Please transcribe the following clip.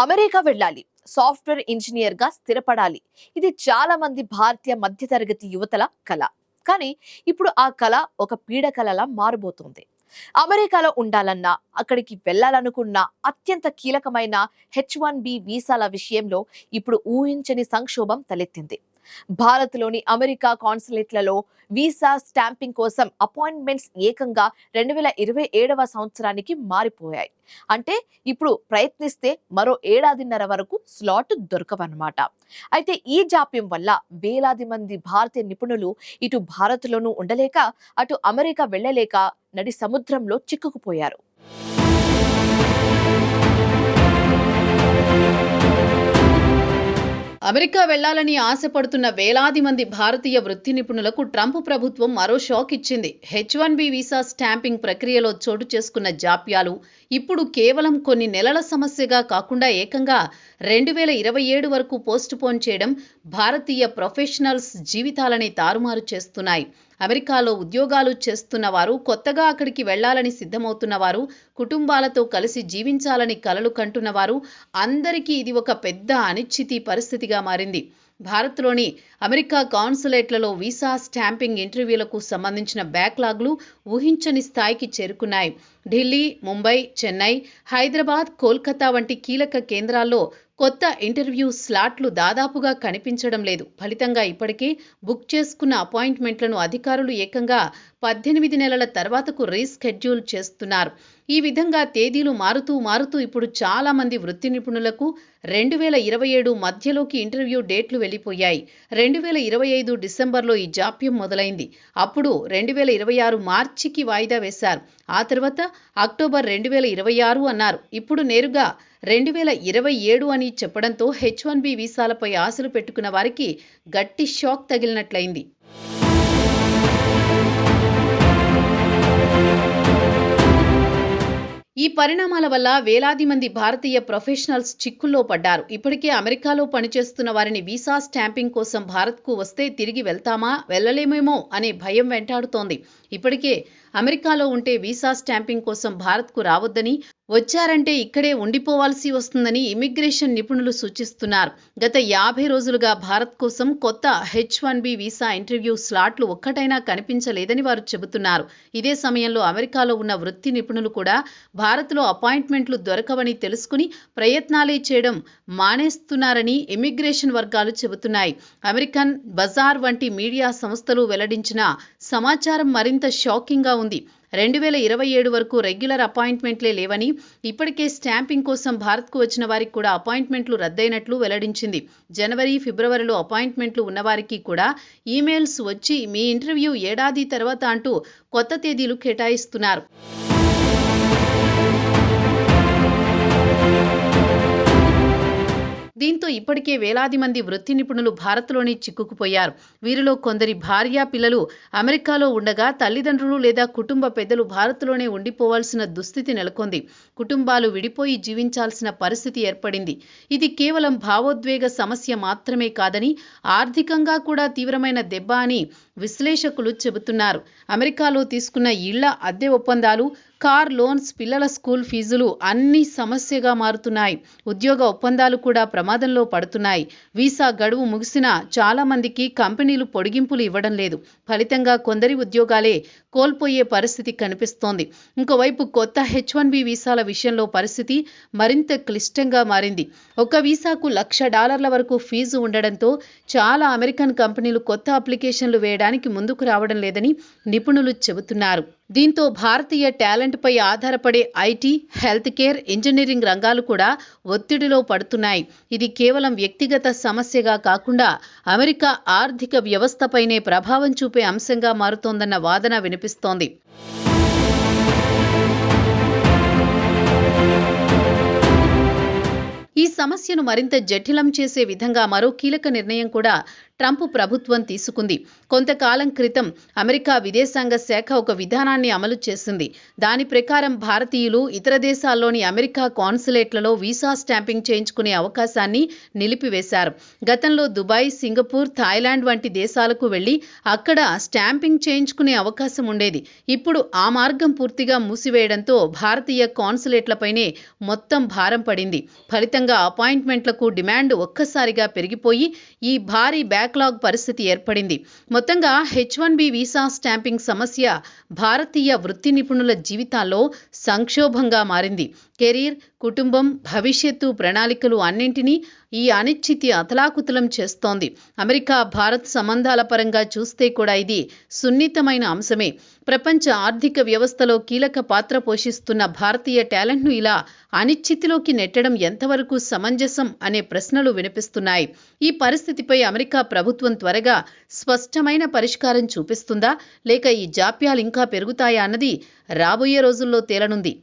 America వెళ్ళాలి, software engineer గా స్థిరపడాలి. ఇది చాలా మంది భారతీయ మధ్యతరగతి యువతల కల. కానీ ఇప్పుడు ఆ కల ఒక పీడకలలా మారబోతుంది. అమెరికాలో ఉండాలన్నా, అక్కడికి వెళ్ళాలనుకున్న అత్యంత కీలకమైన H1B వీసాల విషయంలో ఇప్పుడు ఊహించని సంక్షోభం తలెత్తింది. భారత్లోని అమెరికా కాన్సులేట్లలో వీసా స్టాంపింగ్ కోసం అపాయింట్మెంట్స్ ఏకంగా 2027వ సంవత్సరానికి మారిపోయాయి. అంటే ఇప్పుడు ప్రయత్నిస్తే మరో ఏడాదిన్నర వరకు స్లాట్ దొరకవన్నమాట. అయితే ఈ జాప్యం వల్ల వేలాది మంది భారతీయ నిపుణులు ఇటు భారత్లోనూ ఉండలేక, అటు అమెరికా వెళ్ళలేక నడి సముద్రంలో చిక్కుకుపోయారు. అమెరికా వెళ్లాలని ఆశపడుతున్న వేలాది మంది భారతీయ వృత్తి నిపుణులకు ట్రంప్ ప్రభుత్వం మరో షాక్ ఇచ్చింది. H1B వీసా స్టాంపింగ్ ప్రక్రియలో చోటు చేసుకున్న జాప్యాలు ఇప్పుడు కేవలం కొన్ని నెలల సమస్యగా కాకుండా ఏకంగా 2027 వరకు పోస్ట్ పోన్ చేయడం భారతీయ ప్రొఫెషనల్స్ జీవితాలని తారుమారు చేస్తున్నాయి. అమెరికాలో ఉద్యోగాలు చేస్తున్న వారు, కొత్తగా అక్కడికి వెళ్లాలని సిద్ధమవుతున్న వారు, కుటుంబాలతో కలిసి జీవించాలని కలలు కంటున్నవారు అందరికీ ఇది ఒక పెద్ద అనిశ్చితి పరిస్థితిగా మారింది. భారత్లోని అమెరికా కాన్సులేట్లలో వీసా స్టాంపింగ్ ఇంటర్వ్యూలకు సంబంధించిన బ్యాక్లాగ్లు ఊహించని స్థాయికి చేరుకున్నాయి. ఢిల్లీ, ముంబై, చెన్నై, హైదరాబాద్, కోల్కతా వంటి కీలక కేంద్రాల్లో కొత్త ఇంటర్వ్యూ స్లాట్లు దాదాపుగా కనిపించడం లేదు. ఫలితంగా ఇప్పటికే బుక్ చేసుకున్న అపాయింట్మెంట్లను అధికారులు ఏకంగా 18 నెలల తర్వాతకు రీస్కెడ్యూల్ చేస్తున్నారు. ఈ విధంగా తేదీలు మారుతూ ఇప్పుడు చాలా మంది వృత్తి నిపుణులకు 2027 మధ్యలోకి ఇంటర్వ్యూ డేట్లు వెళ్లిపోయాయి. 2025 డిసెంబర్లో ఈ జాప్యం మొదలైంది. అప్పుడు 2026 మార్చికి వాయిదా వేశారు. ఆ తర్వాత అక్టోబర్ 2026 అన్నారు. ఇప్పుడు నేరుగా 2027 అని చెప్పడంతో H1B వీసాలపై ఆశలు పెట్టుకున్న వారికి గట్టి షాక్ తగిలినట్లయింది. ఈ పరిణామాల వల్ల వేలాది మంది భారతీయ ప్రొఫెషనల్స్ చిక్కుల్లో పడ్డారు. ఇప్పటికే అమెరికాలో పనిచేస్తున్న వారిని వీసా స్టాంపింగ్ కోసం భారత్కు వస్తే తిరిగి వెళ్తామా, వెళ్ళలేమేమో అనే భయం వెంటాడుతోంది. ఇప్పటికే అమెరికాలో ఉంటే వీసా స్టాంపింగ్ కోసం భారత్కు రావద్దని, వచ్చారంటే ఇక్కడే ఉండిపోవాల్సి వస్తుందని ఇమిగ్రేషన్ నిపుణులు సూచిస్తున్నారు. గత 50 రోజులుగా భారత్ కోసం కొత్త H1B వీసా ఇంటర్వ్యూ స్లాట్లు ఒక్కటైనా కనిపించలేదని వారు చెబుతున్నారు. ఇదే సమయంలో అమెరికాలో ఉన్న వృత్తి నిపుణులు కూడా భారత్లో అపాయింట్మెంట్లు దొరకవని తెలుసుకుని ప్రయత్నాలే చేయడం మానేస్తున్నారని ఇమిగ్రేషన్ వర్గాలు చెబుతున్నాయి. అమెరికన్ బజార్ వంటి మీడియా సంస్థలు వెల్లడించిన సమాచారం మరింత షాకింగ్గా ఉంది. 2027 వరకు రెగ్యులర్ అపాయింట్మెంట్లే లేవని, ఇప్పటికే స్టాంపింగ్ కోసం భారత్కు వచ్చిన వారికి కూడా అపాయింట్మెంట్లు రద్దయినట్లు వెల్లడించింది. జనవరి, ఫిబ్రవరిలో అపాయింట్మెంట్లు ఉన్నవారికి కూడా ఈమెయిల్స్ వచ్చి మీ ఇంటర్వ్యూ ఏడాది తర్వాత అంటూ కొత్త తేదీలు కేటాయిస్తున్నారు. దీంతో ఇప్పటికే వేలాది మంది వృత్తి నిపుణులు భారత్లోనే చిక్కుకుపోయారు. వీరిలో కొందరి భార్య, పిల్లలు అమెరికాలో ఉండగా తల్లిదండ్రులు లేదా కుటుంబ పెద్దలు భారత్లోనే ఉండిపోవాల్సిన దుస్థితి నెలకొంది. కుటుంబాలు విడిపోయి జీవించాల్సిన పరిస్థితి ఏర్పడింది. ఇది కేవలం భావోద్వేగ సమస్య మాత్రమే కాదని, ఆర్థికంగా కూడా తీవ్రమైన దెబ్బ అని విశ్లేషకులు చెబుతున్నారు. అమెరికాలో తీసుకున్న ఇళ్ల అద్దె ఒప్పందాలు, కార్ లోన్స్, పిల్లల స్కూల్ ఫీజులు అన్నీ సమస్యగా మారుతున్నాయి. ఉద్యోగ ఒప్పందాలు కూడా ప్రమాదంలో పడుతున్నాయి. వీసా గడువు ముగిసినా చాలా మందికి కంపెనీలు పొడిగింపులు ఇవ్వడం లేదు. ఫలితంగా కొందరి ఉద్యోగాలే కోల్పోయే పరిస్థితి కనిపిస్తోంది. ఇంకోవైపు కొత్త H1B వీసాల విషయంలో పరిస్థితి మరింత క్లిష్టంగా మారింది. ఒక వీసాకు $1,00,000 వరకు ఫీజు ఉండడంతో చాలా అమెరికన్ కంపెనీలు కొత్త అప్లికేషన్లు వేయడానికి ముందుకు రావడం లేదని నిపుణులు చెబుతున్నారు. దీంతో భారతీయ టాలెంట్పై ఆధారపడే ఐటీ, హెల్త్ కేర్, ఇంజనీరింగ్ రంగాలు కూడా ఒత్తిడిలో పడుతున్నాయి. ఇది కేవలం వ్యక్తిగత సమస్యగా కాకుండా అమెరికా ఆర్థిక వ్యవస్థపైనే ప్రభావం చూపే అంశంగా మారుతోందన్న వాదన వినిపిస్తోంది. ఈ సమస్యను మరింత జటిలం చేసే విధంగా మరో కీలక నిర్ణయం కూడా ట్రంప్ ప్రభుత్వం తీసుకుంది. కొంతకాలం క్రితం అమెరికా విదేశాంగ శాఖ ఒక విధానాన్ని అమలు చేసింది. దాని ప్రకారం భారతీయులు ఇతర దేశాల్లోని అమెరికా కాన్సులేట్లలో వీసా స్టాంపింగ్ చేయించుకునే అవకాశాన్ని నిలిపివేశారు. గతంలో దుబాయ్, సింగపూర్, థాయిలాండ్ వంటి దేశాలకు వెళ్లి అక్కడ స్టాంపింగ్ చేయించుకునే అవకాశం ఉండేది. ఇప్పుడు ఆ మార్గం పూర్తిగా మూసివేయడంతో భారతీయ కాన్సులేట్లపైనే మొత్తం భారం పడింది. ఫలితంగా అపాయింట్మెంట్లకు డిమాండ్ ఒక్కసారిగా పెరిగిపోయి ఈ భారీ బ్యాక్లాగ్ పరిస్థితి ఏర్పడింది. మొత్తంగా H1B వీసా స్టాంపింగ్ సమస్య భారతీయ వృత్తి నిపుణుల జీవితాల్లో సంక్షోభంగా మారింది. కెరీర్, కుటుంబం, భవిష్యత్తు ప్రణాళికలు అన్నింటినీ ఈ అనిశ్చితి అతలాకుతలం చేస్తోంది. అమెరికా భారత్ సంబంధాల పరంగా చూస్తే కూడా ఇది సున్నితమైన అంశమే. ప్రపంచ ఆర్థిక వ్యవస్థలో కీలక పాత్ర పోషిస్తున్న భారతీయ టాలెంట్ను ఇలా అనిశ్చితిలోకి నెట్టడం ఎంతవరకు సమంజసం అనే ప్రశ్నలు వినిపిస్తున్నాయి. ఈ పరిస్థితిపై అమెరికా ప్రభుత్వం త్వరగా స్పష్టమైన పరిష్కారం చూపిస్తుందా, లేక ఈ జాప్యాలు ఇంకా పెరుగుతాయా అన్నది రాబోయే రోజుల్లో తేలనుంది.